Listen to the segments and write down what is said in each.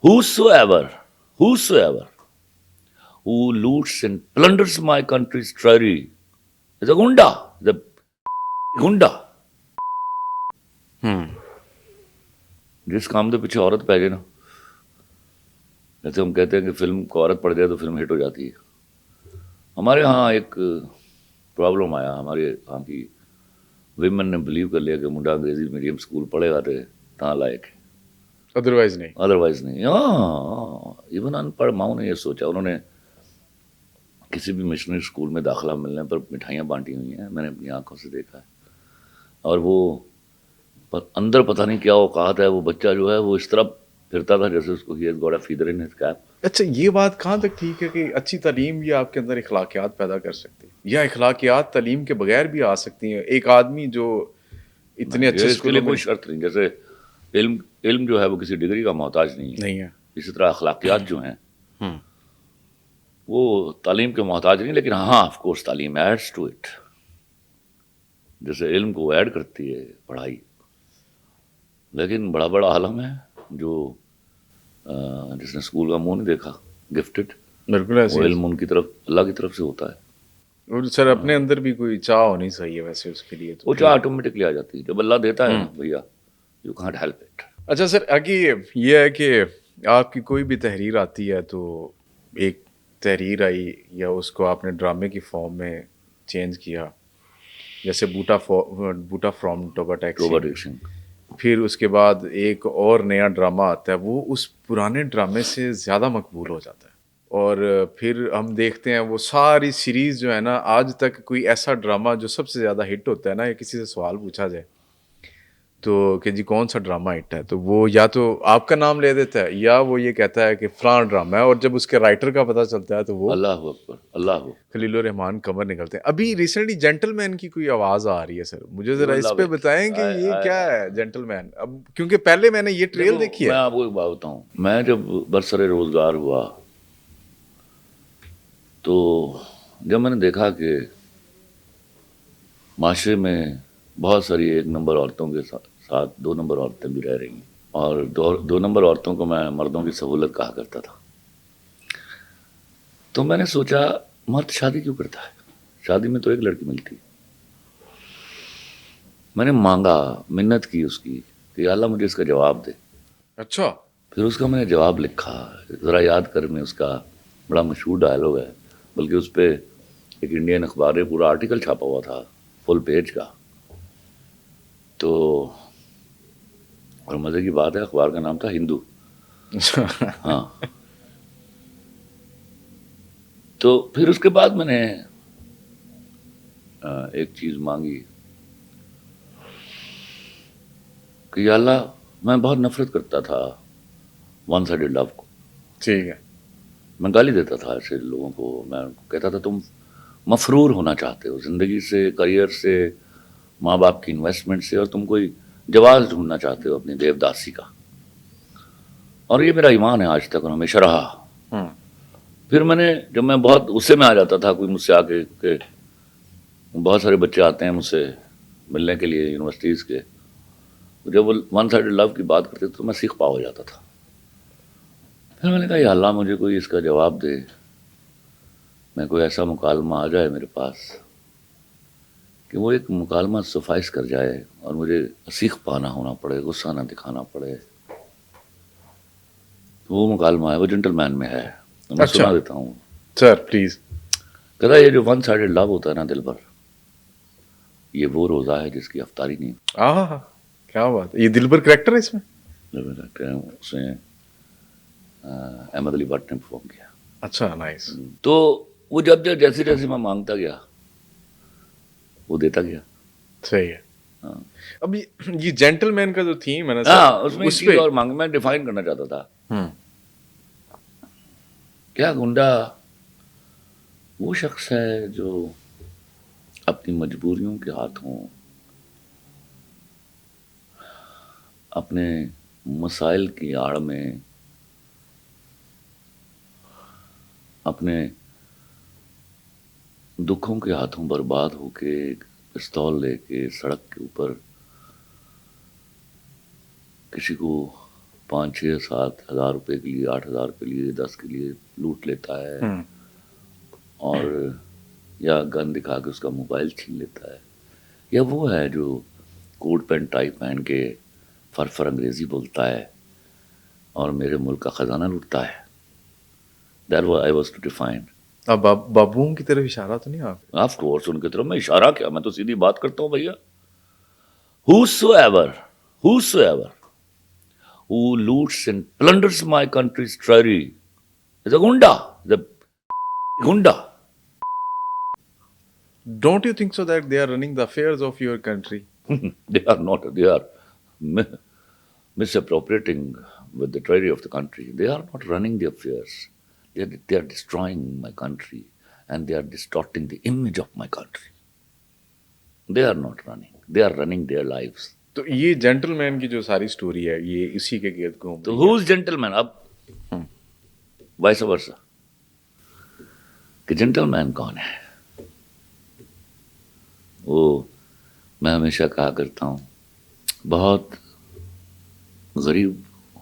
whosoever who loots and plunders my country's treasury is a gunda, the gunda. جس کام کے پیچھے عورت پہ جائے نا, جیسے ہم کہتے ہیں کہ فلم کو عورت پڑ جائے تو فلم ہٹ ہو جاتی ہے. ہمارے ہاں ایک پرابلم آیا, ہمارے ہاں کی ویمن نے بلیو کر لیا کہ منڈا انگریزی میڈیم اسکول پڑھے گا تو لائق ہے, ادروائز نہیں. ہاں, ایون ان پڑھ ماؤں نے یہ سوچا, انہوں نے کسی بھی مشنری اسکول میں داخلہ ملنے پر مٹھائیاں بانٹی ہوئی ہیں, میں نے اپنی آنکھوں سے دیکھا ہے. اور وہ اندر پتہ نہیں کیا اوقات ہے, وہ بچہ جو ہے وہ اس طرح پھرتا تھا جیسے اس کو ہی گوڑا فیدر ان ہز کیپ. اچھا, یہ بات کہاں تک ٹھیک ہے کہ اچھی تعلیم یہ آپ کے اندر اخلاقیات پیدا کر سکتی ہے, یا اخلاقیات تعلیم کے بغیر بھی آ سکتی ہیں؟ ایک آدمی جو اتنے اچھے اس کے لیے کوئی شرط نہیں, جیسے علم جو ہے وہ کسی ڈگری کا محتاج نہیں ہے, اسی طرح اخلاقیات جو ہیں وہ تعلیم کے محتاج نہیں, لیکن ہاں آف کورس تعلیم ایڈس ٹو اٹ, جیسے علم کو ایڈ کرتی ہے پڑھائی. لیکن بڑا بڑا عالم ہے جو جس نے اسکول کا منہ نہیں دیکھا, گفٹڈ, بالکل ایسے وہ علم ان کی طرف اللہ کی طرف سے ہوتا ہے. اور سر اپنے اندر بھی کوئی چاہ ہونی چاہیے ویسے اس کے لیے, تو وہ چاہ آٹومیٹکلی آ جاتی ہے جب اللہ دیتا ہے نا بھیا, یو کانٹ ہیلپ اٹ. اچھا سر, آگے یہ ہے کہ آپ کی کوئی بھی تحریر آتی ہے تو ایک تحریر آئی یا اس کو آپ نے ڈرامے کی فارم میں چینج کیا, جیسے بوٹا فرام ٹوبا ٹیکسی, پھر اس کے بعد ایک اور نیا ڈرامہ آتا ہے, وہ اس پرانے ڈرامے سے زیادہ مقبول ہو جاتا ہے, اور پھر ہم دیکھتے ہیں وہ ساری سیریز جو ہے نا, آج تک کوئی ایسا ڈرامہ جو سب سے زیادہ ہٹ ہوتا ہے نا, یا کسی سے سوال پوچھا جائے تو کہ جی کون سا ڈرامہ ہٹ ہے, تو وہ یا تو آپ کا نام لے دیتا ہے یا وہ یہ کہتا ہے کہ فلاں ڈرامہ ہے, اور جب اس کے رائٹر کا پتہ چلتا ہے تو وہ اللہ اکبر, اللہ خلیل الرحمان قمر نکلتے ہیں. ابھی ریسنٹلی جینٹل مین کی کوئی آواز آ رہی ہے سر, مجھے ذرا اس پہ بتائیں کہ یہ کیا ہے جینٹل مین, اب کیونکہ پہلے میں نے یہ ٹریل دیکھی ہے. میں آپ کو ایک بات بتاؤں, میں جب برسر روزگار ہوا تو جب میں نے دیکھا کہ معاشرے میں بہت ساری ایک نمبر عورتوں کے ساتھ دو نمبر عورتیں بھی رہ رہی ہیں, اور دو نمبر عورتوں کو میں مردوں کی سہولت کہا کرتا تھا, تو میں نے سوچا مرد شادی کیوں کرتا ہے, شادی میں تو ایک لڑکی ملتی. میں نے مانگا, منت کی اس کی کہ اللہ مجھے اس کا جواب دے. اچھا, پھر اس کا میں نے جواب لکھا, ذرا یاد کر, میں اس کا بڑا مشہور ڈائلاگ ہے, بلکہ اس پہ ایک انڈین اخبار میں پورا آرٹیکل چھاپا ہوا تھا فل پیج کا. تو اور مزے کی بات ہے, اخبار کا نام تھا ہندو. ہاں, تو پھر اس کے بعد میں نے ایک چیز مانگی کہ یا اللہ, میں بہت نفرت کرتا تھا ون سائیڈڈ لو کو. ٹھیک ہے, میں گالی دیتا تھا ایسے لوگوں کو, میں کہتا تھا تم مفرور ہونا چاہتے ہو زندگی سے, کریئر سے, ماں باپ کی انویسٹمنٹ سے, اور تم کوئی جواز ڈھونڈنا چاہتے ہو اپنی دیوداسی کا. اور یہ میرا ایمان ہے آج تک اور ہمیشہ رہا. پھر میں نے جب میں بہت غصے میں آ جاتا تھا, کوئی مجھ سے آ کے, کہ بہت سارے بچے آتے ہیں مجھ سے ملنے کے لیے یونیورسٹیز کے, جب وہ ون سائیڈڈ لو کی بات کرتے تو میں سیخ پا ہو جاتا تھا. پھر میں نے کہا یا اللہ مجھے کوئی اس کا جواب دے, میں کوئی ایسا مکالمہ آ جائے میرے پاس کہ وہ ایک مکالمہ سفائس کر جائے اور مجھے سیخ پانا ہونا پڑے, غصہ نہ دکھانا پڑے. وہ مکالمہ ہے, وہ جنٹل مین میں ہے, میں سنا دیتا ہوں سر پلیز. کہتا یہ جو ون سائیڈڈ لو ہوتا ہے نا دل پر, یہ وہ روزہ ہے جس کی افطاری نہیں. کیا بات ہے, یہ دل پر کریکٹر ہے اس میں, اس نے احمد علی بٹ نے پرفارم کیا. اچھا, نائس. تو وہ جب جیسے جیسے میں مانگتا گیا وہ دیتا گیا. صحیح ہے. اب یہ جینٹل مین کا جو تھیم ہے نا, اس میں چیز اور مانگ, میں ڈیفائن کرنا چاہتا تھا کیا گنڈا وہ شخص ہے جو اپنی مجبوریوں کے ہاتھوں اپنے مسائل کی آڑ میں اپنے دکھوں کے ہاتھوں برباد ہو کے پستول لے کے سڑک کے اوپر کسی کو 5-6-7 ہزار روپے کے لیے 8 ہزار کے لیے 10 کے لیے لوٹ لیتا ہے اور یا گن دکھا کے اس کا موبائل چھین لیتا ہے, یا وہ ہے جو کوٹ پینٹ ٹائی پہن کے فر انگریزی بولتا ہے اور میرے ملک کا خزانہ لوٹتا ہے. That was I was to define. اب بابوؤں کی طرف اشارہ تو نہیں آپ؟ Of course ان کی طرف میں اشارہ کیا, میں تو سیدھی بات کرتا ہوں بھیا. Whosoever who loots and plunders my country's treasury is a gunda, is a gunda. Don't you think so that they are running the affairs of your country? They are not, they are misappropriating with the treasury of the country. They are not running the affairs. They are destroying my country and they are distorting the image of my country. They are not running. They are running their lives. تو یہ gentle مین کی جو ساری story ہے یہ اسی کے گرد گھوم تو who's gentleman اب vice versa کہ gentleman کون ہے؟ وہ میں ہمیشہ کہا کرتا ہوں بہت غریب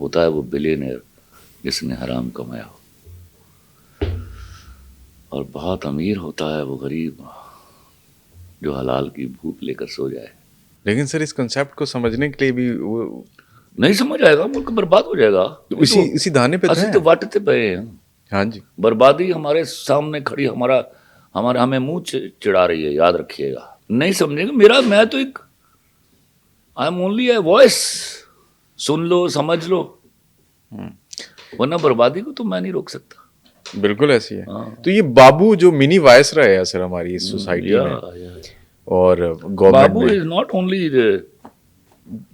ہوتا ہے وہ بلینئر جس نے حرام کمایا ہو, اور بہت امیر ہوتا ہے وہ غریب جو حلال کی بھوک لے کر سو جائے. لیکن سر اس کنسیپٹ کو سمجھنے کے لیے بھی وہ نہیں سمجھ آئے گا, ملک برباد ہو جائے گا. اسی دھانے پہ اسی تو واٹتے پہ ہیں. ہاں جی, بربادی ہمارے سامنے کھڑی, ہمیں منہ چڑھا رہی ہے, یاد رکھیے گا. نہیں سمجھے گا میں تو ایک I am only a voice, سن لو سمجھ لو, ورنہ بربادی کو تو میں نہیں روک سکتا. بالکل ایسی ہے. تو یہ بابو جو منی وائس رہے ہے سر ہماری اس سوسائٹی میں اور government Babu is not only,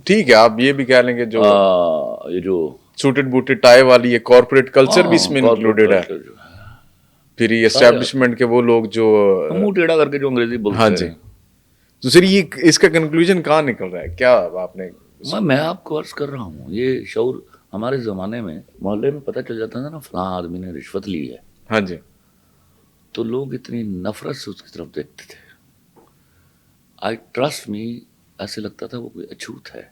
ٹھیک ہے آپ یہ بھی کہہ لیں گے جو یہ جو سوٹڈ بوٹڈ ٹائی والی یہ کارپوریٹ کلچر بھی اس میں انکلوڈیڈ ہے. پھر یہ اسٹیبلشمنٹ کے وہ لوگ جو منہ ٹیڑھا کر کے جو انگریزی بولتے ہیں. ہاں جی, تو سر یہ اس کا کنکلوژن کہاں نکل رہا ہے, کیا آپ نے؟ میں آپ کو عرض کر رہا ہوں یہ شعور ہمارے زمانے میں محلے میں پتہ چل جاتا تھا نا فلاں آدمی نے رشوت لی ہے, ہاں جی, تو لوگ اتنی نفرت سے اس کی طرف دیکھتے تھے. آئی ٹرسٹ می, ایسے لگتا تھا وہ کوئی اچھوت ہے.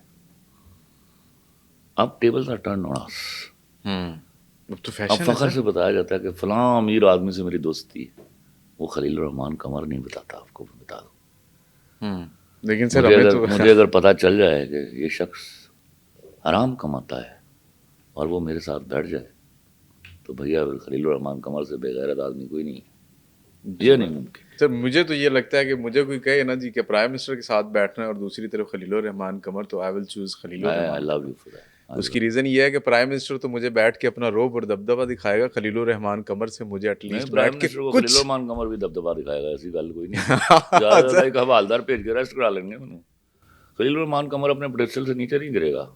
اب ٹیبل آر ٹرن آن اس. اب فخر سے بتایا جاتا ہے کہ فلاں امیر آدمی سے میری دوستی ہے. وہ خلیل الرحمان قمر نہیں بتاتا, آپ کو بتا دو. لیکن سر مجھے اگر پتہ چل جائے کہ یہ شخص حرام کماتا ہے اور وہ میرے ساتھ بیٹھ جائے تو بھیا خلیل الرحمان قمر سے بے غیرت آدمی کوئی نہیں ہے, یہ نہیں ممکن. سر مجھے تو یہ لگتا ہے کہ مجھے کوئی کہے نا جی کہ پرائم منسٹر کے ساتھ بیٹھنا ہے اور دوسری طرف خلیل الرحمان قمر, تو I will choose Khalil ur-Rahman. I love you for that. اس کی ریزن یہ ہے کہ پرائم منسٹر تو مجھے بیٹھ کے اپنا روب اور دبدبہ دکھائے گا, خلیل الرحمان قمر سے مجھے ایٹ لیسٹ بیٹھ کے خلیل الرحمان قمر بھی دبدبہ دکھائے گا, ایسی گل کوئی نہیں. ایک حوالدار بھیج کے ریسٹ کرا لیں گے. خلیل الرحمان قمر اپنے پوٹینشیل سے نیچے نہیں گرے گا.